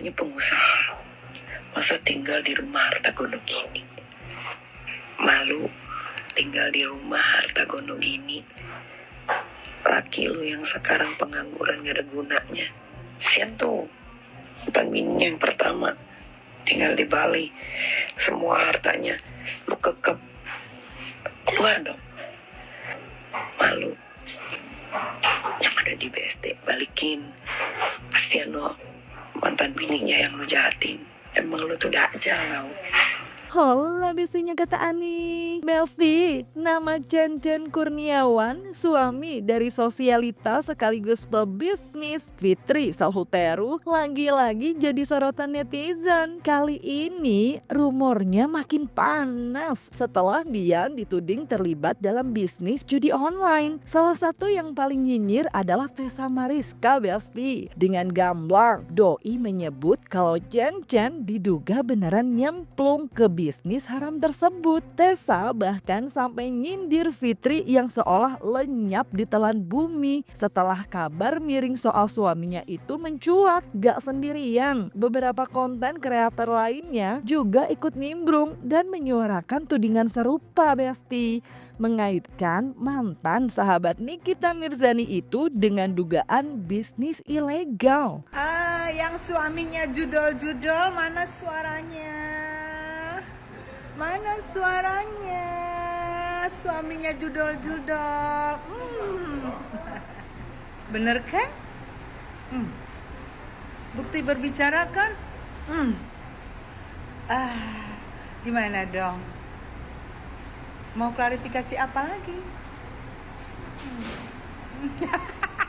katanya pengusaha, masa tinggal di rumah harta gono gini. Malu tinggal di rumah harta gono gini. Laki lu yang sekarang pengangguran gak ada gunanya. Sian tuh, bukan bininya yang pertama, tinggal di Bali, semua hartanya lu kekep. Keluar dong. Malu. Yang ada di BSD balikin. Kasian lo, mantan bininya yang lu jahatin. Emang lu tuh dajal tau. Hola bestinya kata Ani. Belsti, nama Chen Kurniawan, suami dari sosialita sekaligus pebisnis Fitri Salhuteru, lagi-lagi jadi sorotan netizen. Kali ini rumornya makin panas setelah dia dituding terlibat dalam bisnis judi online. Salah satu yang paling nyinyir adalah Tessa Mariska, Besti. Dengan gamblang, doi menyebut kalau Chen diduga beneran nyemplung ke bisnis haram tersebut. Tessa bahkan sampai nyindir Fitri yang seolah lenyap di telan bumi setelah kabar miring soal suaminya itu mencuat. Gak sendirian, beberapa konten kreator lainnya juga ikut nimbrung dan menyuarakan tudingan serupa, Besti, mengaitkan mantan sahabat Nikita Mirzani itu dengan dugaan bisnis ilegal. Yang suaminya judol-judol, mana suaranya? Mana suaranya? Suaminya judol-judol. Bener kan? Bukti berbicara kan? Gimana dong? Mau klarifikasi apa lagi?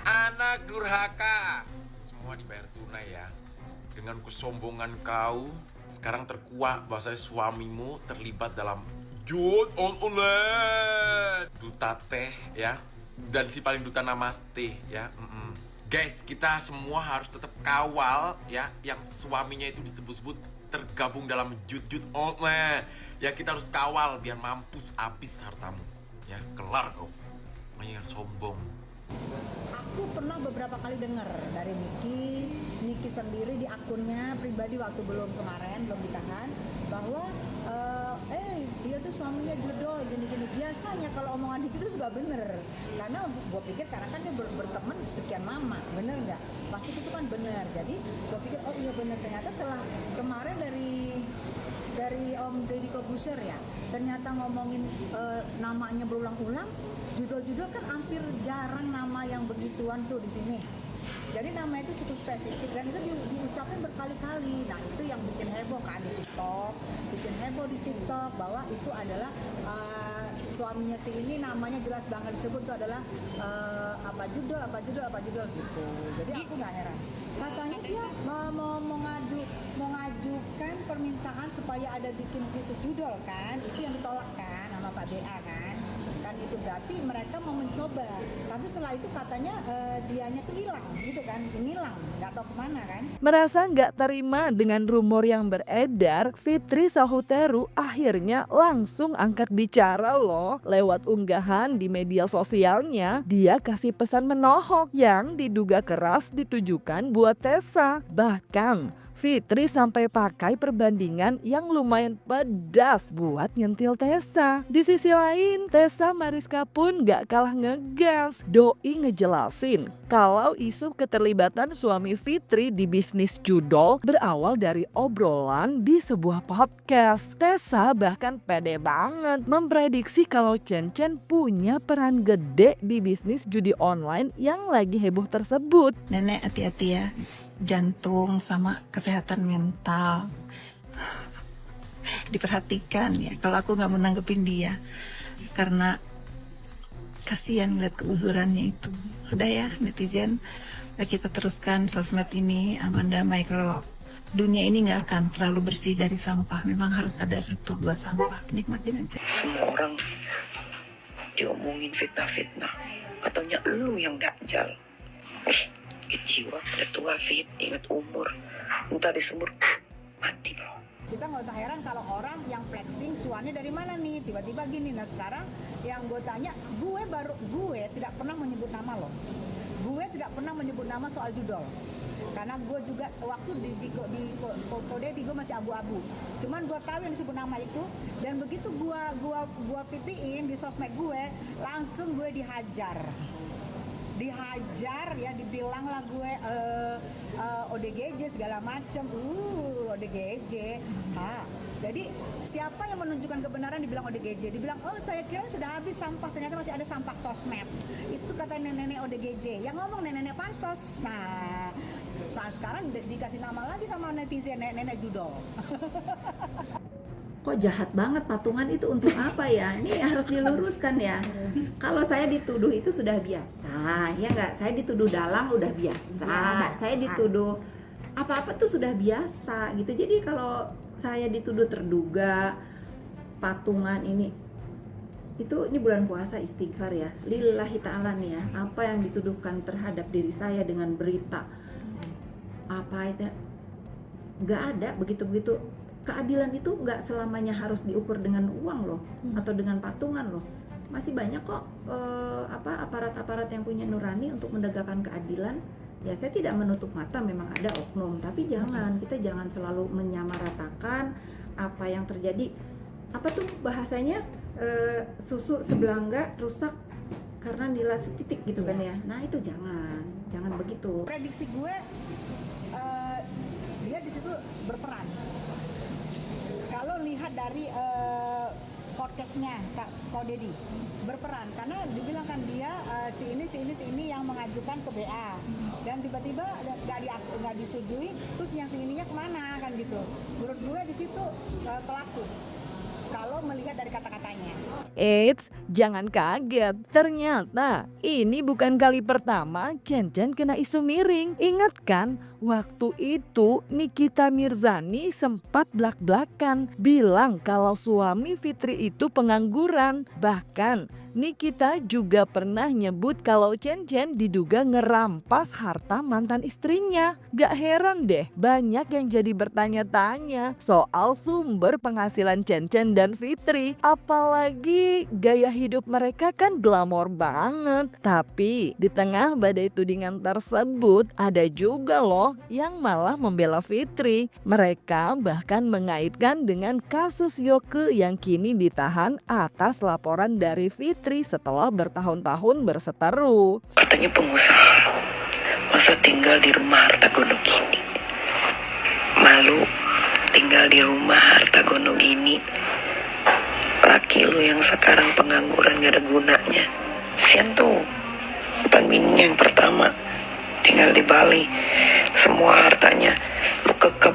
Anak durhaka, semua dibayar tunai ya. Dengan kesombongan kau, sekarang terkuak bahwa suamimu terlibat dalam judi online. Duta teh ya, dan si paling duta namaste ya. Guys, kita semua harus tetap kawal ya, yang suaminya itu disebut-sebut tergabung dalam judi online. Ya kita harus kawal biar mampus habis hartamu. Ya kelar kau, makanya sombong. Aku pernah beberapa kali dengar dari Niki sendiri di akunnya pribadi waktu belum ditahan, bahwa dia tuh suaminya judol gini-gini. Biasanya kalau omongan Niki itu suka bener, karena gue pikir karena kan dia berteman sekian lama, bener nggak? Pasti itu kan bener. Jadi gue pikir oh iya bener. Ternyata setelah kemarin dari Om Deddy Corbuzier ya, ternyata ngomongin namanya berulang-ulang. Judul-judul kan hampir jarang nama yang begituan tuh di sini. Jadi nama itu cukup spesifik dan itu diucapin berkali-kali. Nah itu yang bikin heboh kan di TikTok, bahwa itu adalah suaminya si ini namanya jelas banget disebut itu adalah apa judul gitu. Jadi aku nggak heran. Katanya dia mau mengajukan permintaan supaya ada bikin situs judul kan, itu yang ditolak kan sama Pak BA kan itu berarti mereka mau mencoba, tapi setelah itu katanya dianya tuh hilang gitu kan, nggak tahu kemana kan. Merasa nggak terima dengan rumor yang beredar, Fitri Salhuteru akhirnya langsung angkat bicara loh. Lewat unggahan di media sosialnya, dia kasih pesan menohok yang diduga keras ditujukan buat Tessa. Bahkan Fitri sampai pakai perbandingan yang lumayan pedas buat nyentil Tessa. Di sisi lain, Tessa Mariska pun gak kalah ngegas. Doi ngejelasin kalau isu keterlibatan suami Fitri di bisnis judol berawal dari obrolan di sebuah podcast. Tessa bahkan pede banget memprediksi kalau Chen punya peran gede di bisnis judi online yang lagi heboh tersebut. Nenek hati-hati ya, jantung sama kesehatan mental diperhatikan ya. Kalau aku nggak mau nanggepin dia karena kasihan lihat keuzurannya itu. Sudah ya netizen, kita teruskan sosmed ini aman damai. Kalau dunia ini nggak akan terlalu bersih dari sampah, memang harus ada 1-2 sampah. Nikmatin aja. Semua orang diomongin fitnah, katanya lu yang dajal. Jiwa udah tua Fit, ingat umur, entah disebut mati loh. Kita nggak usah heran kalau orang yang flexing cuannya dari mana nih, tiba-tiba gini. Nah sekarang yang gue tanya, gue tidak pernah menyebut nama loh. Gue tidak pernah menyebut nama soal judol. karena gue juga waktu di Kodedi gue masih abu-abu, cuman gue tahu yang disebut nama itu, dan begitu gue pitiin di sosmed gue, langsung gue dihajar ya, dibilang lah gue ODGJ segala macem, ODGJ. Jadi siapa yang menunjukkan kebenaran dibilang ODGJ, dibilang oh saya kira sudah habis sampah, ternyata masih ada sampah sosmed. Itu kata nenek-nenek ODGJ, yang ngomong nenek-nenek pansos. Nah sekarang dikasih nama lagi sama netizen, nenek-nenek judol. Kok jahat banget, patungan itu untuk apa ya? Ini harus diluruskan ya. Kalau saya dituduh itu sudah biasa, ya nggak? Saya dituduh dalang udah biasa, saya dituduh apa-apa tuh sudah biasa gitu. Jadi kalau saya dituduh terduga patungan ini bulan puasa istighfar ya. Lillahi ta'ala nih ya. Apa yang dituduhkan terhadap diri saya dengan berita apa itu? Nggak ada begitu-begitu. Keadilan itu nggak selamanya harus diukur dengan uang loh, atau dengan patungan loh. Masih banyak kok aparat-aparat yang punya nurani untuk menegakkan keadilan. Ya saya tidak menutup mata, memang ada oknum, tapi kita jangan selalu menyamaratakan apa yang terjadi. Apa tuh bahasanya, susu sebelangga rusak karena nilai setitik gitu kan ya. Nah itu jangan begitu. Prediksi gue dia di situ berperan. Kalau lihat dari podcastnya Kak Kodedi, berperan karena dibilang kan dia si ini yang mengajukan ke BA, dan tiba-tiba nggak disetujui, terus yang si ininya kemana kan gitu. Menurut gue di situ pelaku kalau melihat dari kata-katanya. Eits, jangan kaget. Ternyata ini bukan kali pertama Chen Chen kena isu miring. Ingat kan, waktu itu Nikita Mirzani sempat blak-blakan bilang kalau suami Fitri itu pengangguran. Bahkan Nikita juga pernah nyebut kalau Chen Chen diduga ngerampas harta mantan istrinya. Gak heran deh, banyak yang jadi bertanya-tanya soal sumber penghasilan Chen Chen dan Fitri. Apalagi gaya hidup mereka kan glamor banget. Tapi di tengah badai tudingan tersebut ada juga loh yang malah membela Fitri. Mereka bahkan mengaitkan dengan kasus Yoke yang kini ditahan atas laporan dari Fitri setelah bertahun-tahun berseteru. Katanya pengusaha, masa tinggal di rumah harta gono gini. Malu tinggal di rumah harta gono gini. Laki lu yang sekarang pengangguran gak ada gunanya. Sian tuh bukan bininya yang pertama, tinggal di Bali, semua hartanya lu kekep.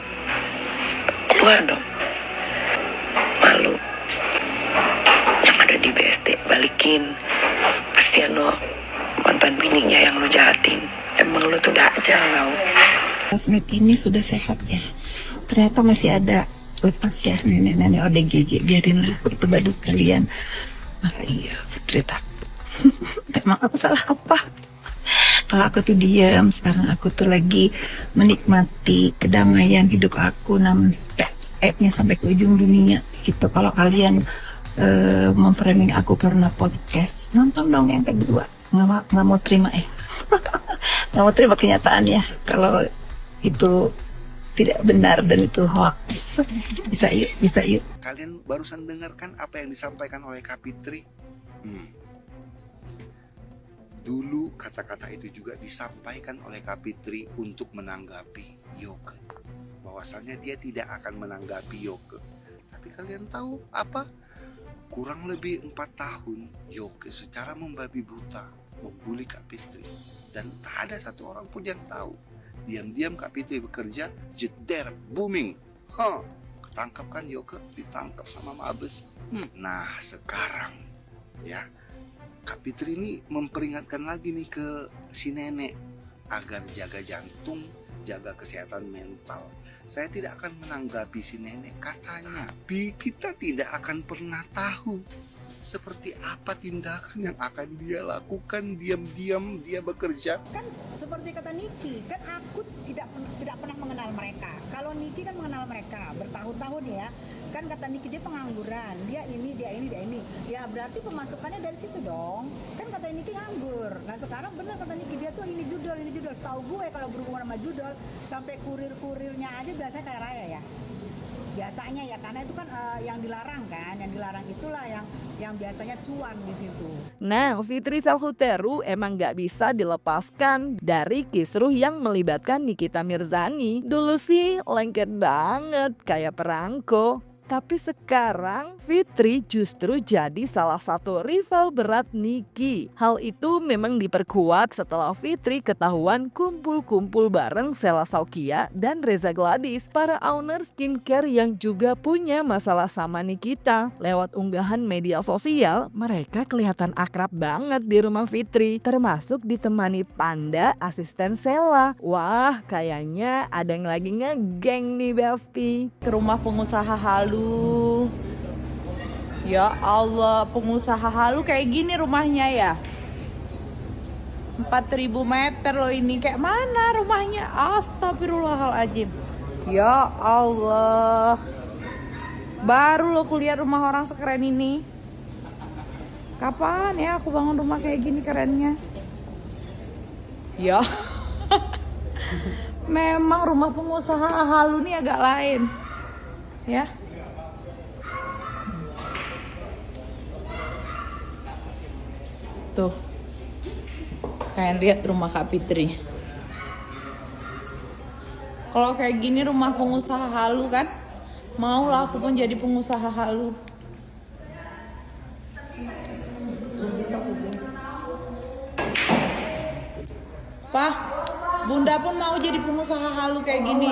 Keluar dong. Malu. Yang ada di BSD balikin. Kasian lo mantan bininya yang lu jahatin. Emang lu tuh dajal tau. Sosmed ini sudah sehat ya. Ternyata masih ada lepas ya nenek-nenek ODGJ, biarinlah itu badut kalian. Masa iya Fitri takut? Emang aku salah apa? Kalau aku tuh diam, sekarang aku tuh lagi menikmati kedamaian hidup aku, namun step-nya sampai ke ujung dunia gitu. Kalau kalian memframing aku karena podcast, nonton dong yang kedua. Nggak mau terima ya. Nggak mau terima kenyataan ya. Kalau itu tidak benar dan itu hoax. Bisa yuk. Kalian barusan dengarkan apa yang disampaikan oleh Kak Fitri? Dulu kata-kata itu juga disampaikan oleh Kak Fitri untuk menanggapi Yoke. Bahwasannya dia tidak akan menanggapi Yoke. Tapi kalian tahu apa? Kurang lebih 4 tahun Yoke secara membabi buta membuli Kak Fitri. Dan tak ada satu orang pun yang tahu. Diam-diam Kak Fitri bekerja, jeder, booming. Ketangkap kan Yoke, ditangkap sama Mabes. Nah sekarang ya, Kak Fitri ini memperingatkan lagi nih ke si nenek agar jaga jantung, jaga kesehatan mental. Saya tidak akan menanggapi si nenek, katanya. Tapi kita tidak akan pernah tahu seperti apa tindakan yang akan dia lakukan. Diam-diam dia bekerja. Kan seperti kata Niki, kan aku tidak pernah mengenal mereka. Kalau Niki kan mengenal mereka bertahun-tahun ya. Kan kata Niki dia pengangguran, dia ini. Ya berarti pemasukannya dari situ dong. Kan kata Niki nganggur. Nah sekarang benar kata Niki dia tuh ini judul. Judol. Setahu gue kalau berhubungan sama Judol, sampai kurir-kurirnya aja biasanya kayak Raya ya. Biasanya ya, karena itu kan yang dilarang kan, yang dilarang itulah yang biasanya cuan di situ. Nah, Fitri Salhuteru emang gak bisa dilepaskan dari kisruh yang melibatkan Nikita Mirzani. Dulu sih lengket banget kayak perangko. Tapi sekarang Fitri justru jadi salah satu rival berat Niki. Hal itu memang diperkuat setelah Fitri ketahuan kumpul-kumpul bareng Sela Saukia dan Reza Gladys, para owner skincare yang juga punya masalah sama Nikita. Lewat unggahan media sosial, mereka kelihatan akrab banget di rumah Fitri, termasuk ditemani Panda, asisten Sela. Wah, kayaknya ada yang lagi ngegeng nih Besti. Ke rumah pengusaha halu. Ya Allah, pengusaha halu kayak gini rumahnya ya. 4.000 meter loh ini. Kayak mana rumahnya? Astagfirullahaladzim. Ya Allah. Baru lo kulihat rumah orang sekeren ini. Kapan ya aku bangun rumah kayak gini kerennya? Ya. Memang rumah pengusaha halu nih agak lain. Ya. Tuh, kalian lihat rumah Kak Fitri. Kalau kayak gini rumah pengusaha halu kan, maulah aku pun jadi pengusaha halu. Pak, Bunda pun mau jadi pengusaha halu kayak gini.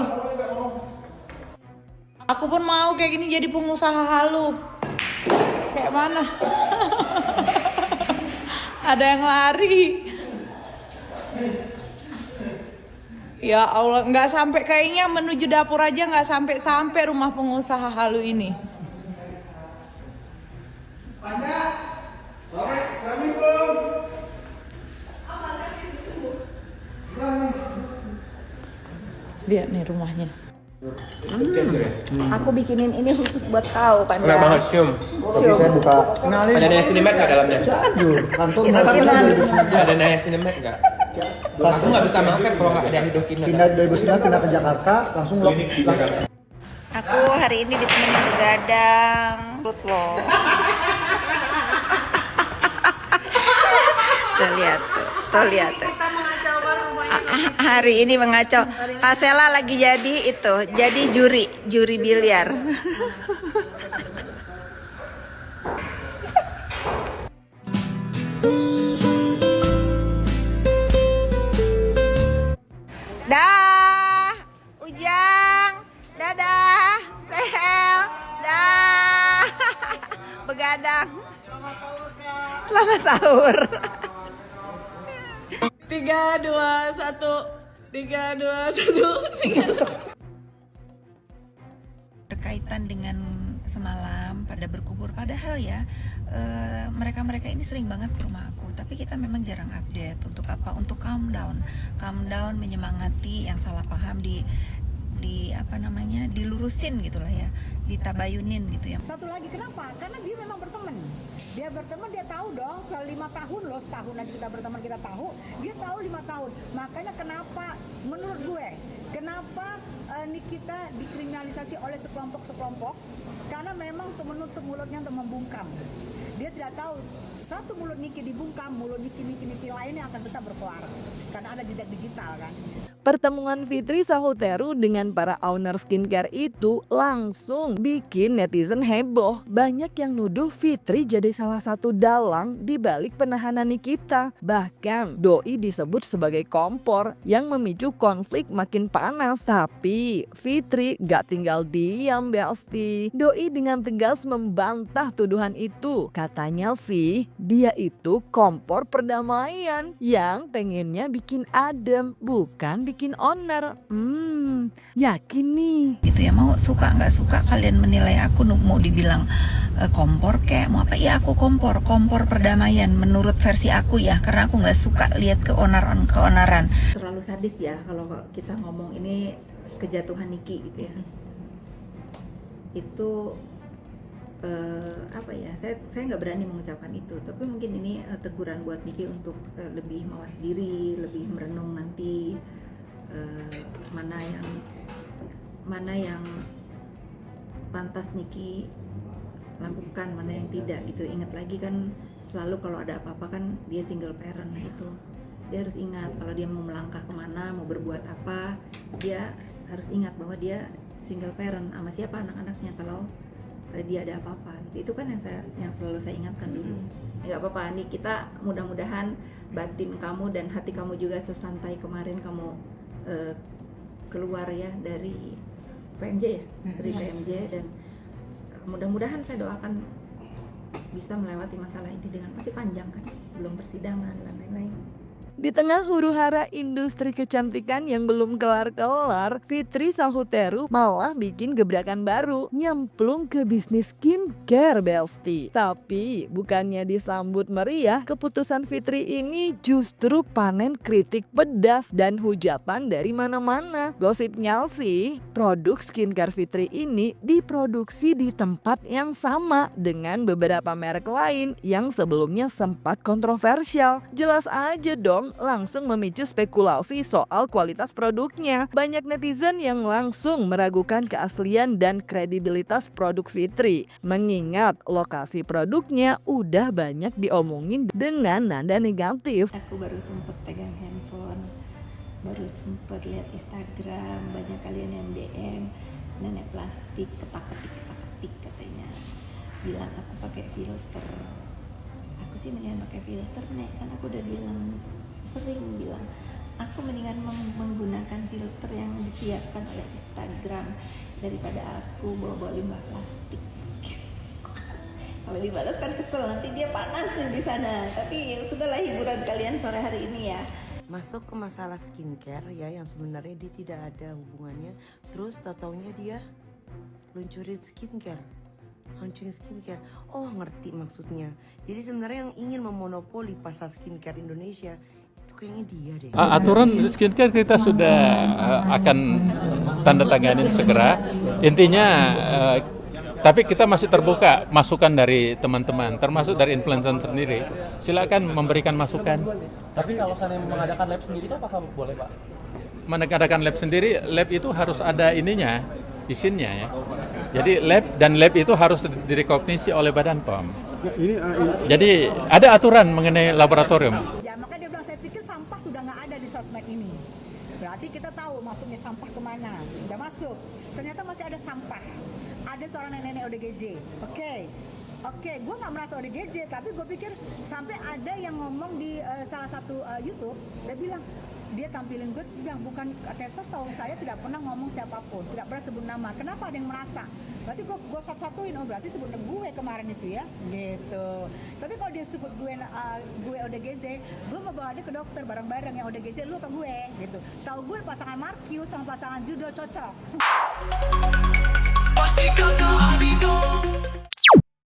Aku pun mau kayak gini jadi pengusaha halu. Kayak mana? Ada yang lari. Ya Allah, nggak sampai kayaknya menuju dapur aja nggak sampai rumah pengusaha halu ini. Lihat nih rumahnya. Aku bikinin ini khusus buat kau, Panda. Enak banget, cium. Cium. Saya buka. Ada niacinamide nggak dalamnya? Aduh, kantong Ada niacinamide nggak? Aku nggak bisa makan kalau nggak ada hidroquinone. Pindah 2009 pindah ke Jakarta, langsung lock. Aku hari ini ditemenin begadang. Perut loh. Tuh lihat tuh. Tuh lihat tuh. Hari ini mengacau. Kak Sela lagi jadi juri biliar. Dah, Ujang, dadah, Sel, dah, begadang. Selamat sahur. 3, 2, 1. 3, 2, 1. Berkaitan dengan semalam pada berkubur, padahal ya mereka ini sering banget ke rumah aku, tapi kita memang jarang update. Untuk apa? Untuk calm down, menyemangati yang salah paham, dilurusin gitulah ya, ditabayunin gitu ya. Satu lagi, kenapa? Karena dia memang berteman. Dia tahu dong, 5 tahun loh, setahun aja kita berteman, kita tahu. Dia tahu 5 tahun. Makanya kenapa, menurut gue, kenapa Nikita dikriminalisasi oleh sekelompok? Karena memang untuk menutup mulutnya, untuk membungkam. Dia tidak tahu, satu mulut Niki dibungkam, mulut Niki lainnya akan tetap berkeluar. Karena ada jejak digital kan. Pertemuan Fitri Salhuteru dengan para owner skincare itu langsung bikin netizen heboh. Banyak yang nuduh Fitri jadi salah satu dalang di balik penahanan Nikita. Bahkan Doi disebut sebagai kompor yang memicu konflik makin panas. Tapi Fitri gak tinggal diam, Besti. Doi dengan tegas membantah tuduhan itu. Katanya sih dia itu kompor perdamaian yang pengennya bikin adem, bukan bikin onar. Yakin nih. Gitu ya, mau suka nggak suka kalian menilai aku, mau dibilang kompor kayak mau apa ya, aku kompor perdamaian menurut versi aku ya, karena aku nggak suka lihat keonaran. Terlalu sadis ya kalau kita ngomong ini kejatuhan Niki gitu ya. Itu apa ya, saya nggak berani mengucapkan itu, tapi mungkin ini teguran buat Niki untuk lebih mawas diri, lebih merenung nanti mana yang pantas Niki lakukan, mana yang tidak gitu. Ingat lagi kan selalu kalau ada apa-apa kan dia single parent, nah itu dia harus ingat kalau dia mau melangkah kemana, mau berbuat apa, dia harus ingat bahwa dia single parent, sama siapa anak-anaknya kalau dia ada apa-apa. Itu kan yang selalu saya ingatkan dulu. Nggak apa-apa nih, kita mudah-mudahan batin kamu dan hati kamu juga sesantai kemarin kamu keluar ya dari PMJ ya, dari PMJ, dan mudah-mudahan saya doakan bisa melewati masalah ini dengan masih panjang kan, belum persidangan dan lain-lain. Di tengah huru-hara industri kecantikan yang belum kelar-kelar, Fitri Salhuteru malah bikin gebrakan baru, nyemplung ke bisnis skincare, Belsti. Tapi bukannya disambut meriah, keputusan Fitri ini justru panen kritik pedas dan hujatan dari mana-mana. Gosipnya sih, produk skincare Fitri ini diproduksi di tempat yang sama dengan beberapa merek lain yang sebelumnya sempat kontroversial. Jelas aja dong, langsung memicu spekulasi soal kualitas produknya. Banyak netizen yang langsung meragukan keaslian dan kredibilitas produk Fitri, mengingat lokasi produknya udah banyak diomongin dengan nada negatif. Aku baru sempet pegang handphone, baru sempet lihat Instagram, banyak kalian yang DM, nenek plastik, ketak-ketik katanya, bilang aku pakai filter. Aku sih mendingan pakai filter, Nek, kan aku udah sering bilang aku mendingan menggunakan filter yang disiapkan oleh Instagram daripada aku bawa limbah plastik. Kalau dibalas kan kesel, nanti dia panas di sana. Tapi ya sudahlah, hiburan kalian sore hari ini ya. Masuk ke masalah skincare ya, yang sebenarnya dia tidak ada hubungannya, terus tau-taunya dia luncurin skincare. Oh, ngerti maksudnya. Jadi sebenarnya yang ingin memonopoli pasar skincare Indonesia itu kayaknya dia deh. Aturan skincare kita sudah akan tanda tanganin segera. Intinya tapi kita masih terbuka masukan dari teman-teman, termasuk dari influencer sendiri. Silakan memberikan masukan. Tapi kalau saya mengadakan lab sendiri, apakah boleh, Pak? Mengadakan lab sendiri, lab itu harus ada ininya, izinnya ya. Jadi lab itu harus direkognisi oleh Badan POM. Jadi ada aturan mengenai laboratorium. Ya, maka dia bilang, saya pikir sampah sudah nggak ada di sosmed ini. Berarti kita tahu masuknya sampah kemana. Udah masuk. Ternyata masih ada sampah. Ada seorang nenek ODGJ. Oke, gue nggak merasa ODGJ, tapi gue pikir sampai ada yang ngomong di salah satu YouTube, dia bilang, dia tampilin gue, terus bilang, bukan Tessa, setahu saya tidak pernah ngomong siapapun, tidak pernah sebut nama. Kenapa ada yang merasa? Berarti gue satu-satuin, oh berarti sebut gue kemarin itu ya, gitu. Tapi kalau dia sebut gue ODGJ, gue mau bawa dia ke dokter bareng-bareng, yang ODGJ lu apa gue, gitu. Setahu gue pasangan Markius sama pasangan Judo cocok. Pasti kakak Abidong.